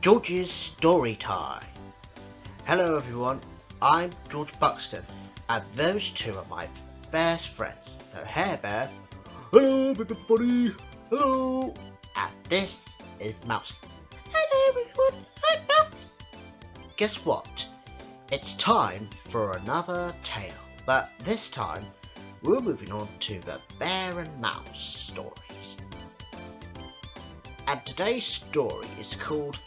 George's Story Time. Hello everyone, I'm George Buxton, and those two are my best friends, No-Hare Bear. Hello everybody, hello. And this is Mousey. Hello everyone, I'm Mousey. Guess what? It's time for another tale, but this time we're moving on to the Bear and Mouse stories. And today's story is called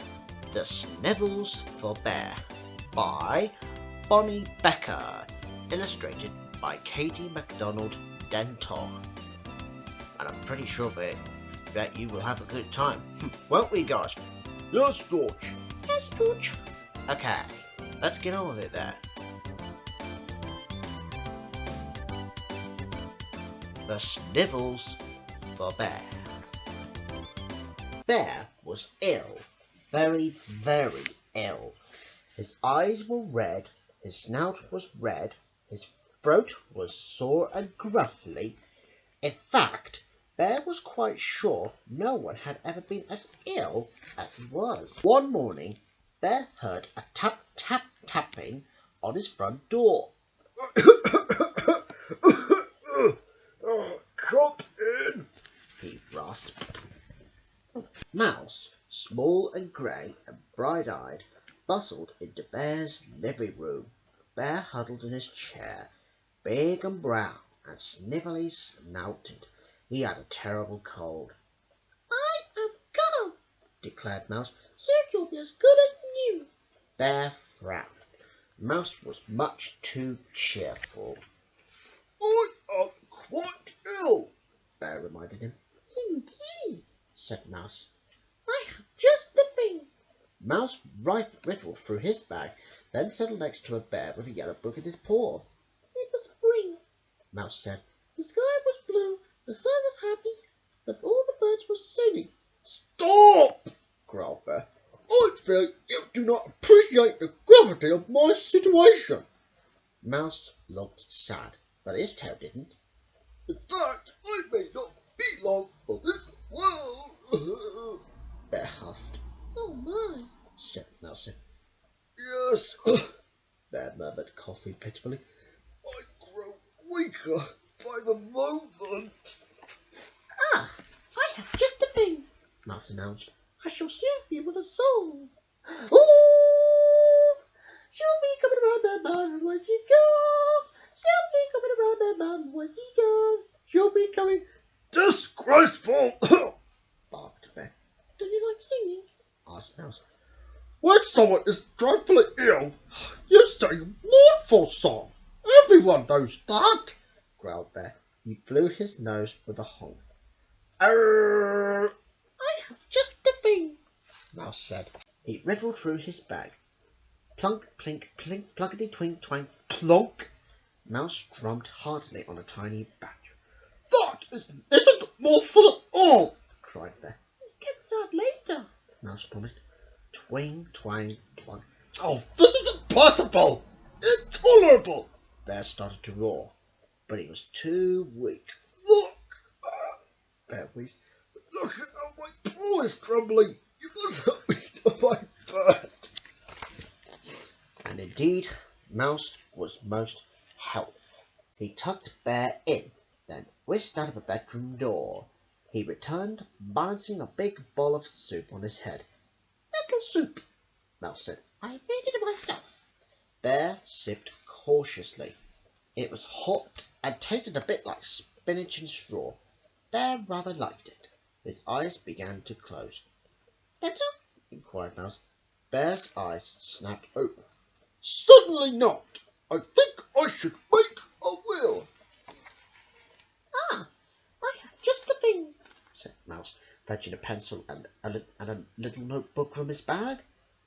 The Sniffles for Bear by Bonnie Becker, illustrated by Katie MacDonald Denton. And I'm pretty sure that you will have a good time, won't we guys? Yes, George. Yes, George. Okay, let's get on with it then. The Sniffles for Bear. Bear was ill, very, very ill. His eyes were red, his snout was red, his throat was sore and gruffly. In fact, Bear was quite sure no one had ever been as ill as he was. One morning, Bear heard a tap, tap, tapping on his front door. Come in, He rasped. Mouse, small and grey and bright-eyed, bustled into Bear's living room. Bear huddled in his chair, big and brown and snivelly snouted. He had a terrible cold. "I am gone," declared Mouse. "Soon you'll be as good as new." Bear frowned. Mouse was much too cheerful. I am quite ill. Bear reminded him. "Indeed," said Mouse. "I have just the thing." Mouse riffled through his bag, then settled next to a bear with a yellow book in his paw. "It was spring," Mouse said. "The sky was blue, the sun was happy, and all the birds were singing." Stop, growled Bear. I fear you do not appreciate the gravity of my situation. Mouse looked sad, but his tail didn't. In fact, I may not be long for this world. Bear huffed. "Oh my," said Mouse. Yes, Bear murmured, coughing pitifully. I grow weaker by the moment. "Ah, I have just the thing," Mouse announced. "I shall soothe you with a song. Oh, she'll be coming around the mountain when she goes. She'll be coming around the mountain when she goes. She'll be coming." Disgraceful! Barked Bear. "Do you like singing?" asked Mouse. When someone is dreadfully ill, you sing a mournful song. Everyone knows that. growled Bear. He blew his nose with a honk. Arr! "I have just the thing," Mouse said. He riffled through his bag. Plunk, plink, plink, plunkety, twink, twang, plonk. Mouse drummed heartily on a tiny banjo. That isn't mournful at all, cried Bear. "It gets sad later," Mouse promised. Twing, twang, plunk. Oh, this is impossible! Intolerable! Bear started to roar, but he was too weak. Look! Bear wheezed. Look at how my paw is trembling! You must help me to find bird! And indeed, Mouse was most helpful. He tucked Bear in, then whisked out of the bedroom door. He returned, balancing a big bowl of soup on his head. "Little soup," Mouse said. "I made it myself." Bear sipped cautiously. It was hot and tasted a bit like spinach and straw. Bear rather liked it. His eyes began to close. "Better?" inquired Mouse. Bear's eyes snapped open. Certainly not! I think I should make a will! "Ah, I have just the thing," said Mouse, fetching a pencil and a little notebook from his bag.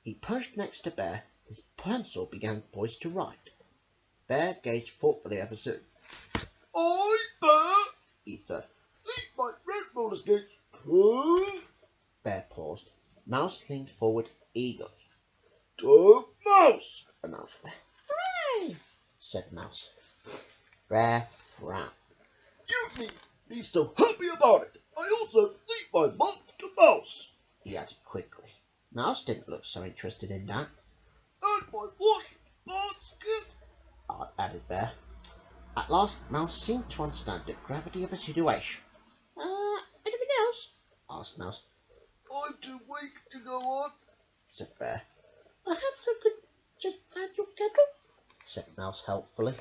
He perched next to Bear. His pencil began poised to write. Bear gazed thoughtfully at the soup. I, Bear, He said. leave my red roller skates to Bear paused. Mouse leaned forward eagerly. Mouse! Announced Bear. "Hooray!" said Mouse. Bear frowned. You need be so happy about it. I also leave my mouth to Mouse. He added quickly. Mouse didn't look so interested in that, And my wash basket. added Bear. At last, Mouse seemed to understand the gravity of the situation. Anything else? Asked Mouse. I'm too weak to go on, Said Bear. Perhaps I could just add your kettle? Said Mouse helpfully.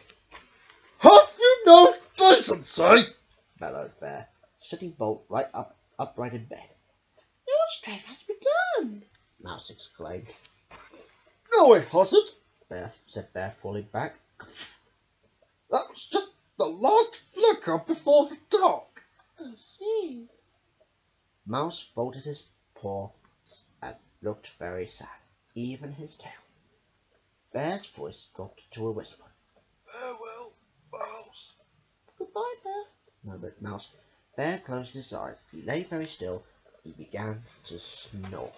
Have you no decency? Bellowed Bear, sitting bolt upright in bed. Your strife has begun, Mouse exclaimed. No, it hasn't. Said Bear, falling back. That was just the last flicker before the dark. I see. Mouse folded his paws and looked very sad, even his tail. Bear's voice dropped to a whisper. Farewell, Mouse. Goodbye, Bear, murmured Mouse. Bear closed his eyes. He lay very still. He began to snore.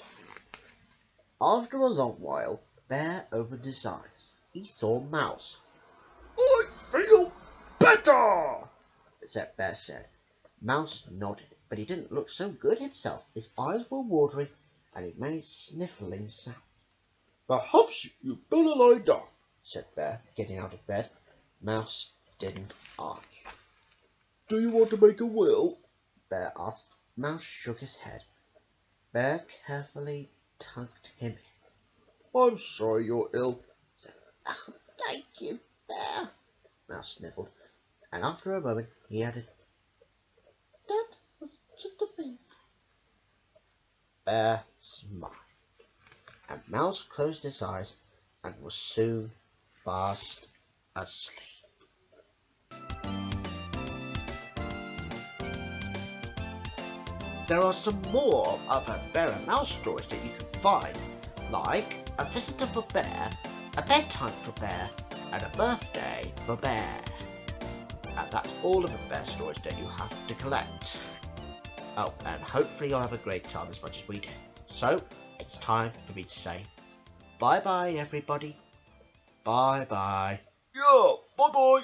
After a long while, Bear opened his eyes. He saw Mouse. I feel better, Bear said. Mouse nodded, but he didn't look so good himself. His eyes were watering, and he made sniffling sounds. Perhaps you'd better lie down, said Bear, getting out of bed. Mouse didn't argue. Do you want to make a will? Bear asked. Mouse shook his head. Bear carefully tucked him in. I'm sorry you're ill. Oh, thank you, Bear, Mouse sniffled, and after a moment he added, that was just a thing. Bear smiled, and Mouse closed his eyes and was soon fast asleep. There are some more other Bear and Mouse stories that you can find, like A Visitor for Bear, A Bedtime for Bear, and A Birthday for Bear. And that's all of the Bear stories that you have to collect. Oh, and hopefully you'll have a great time as much as we did. So, it's time for me to say bye-bye, everybody. Bye-bye. Yeah, bye-bye.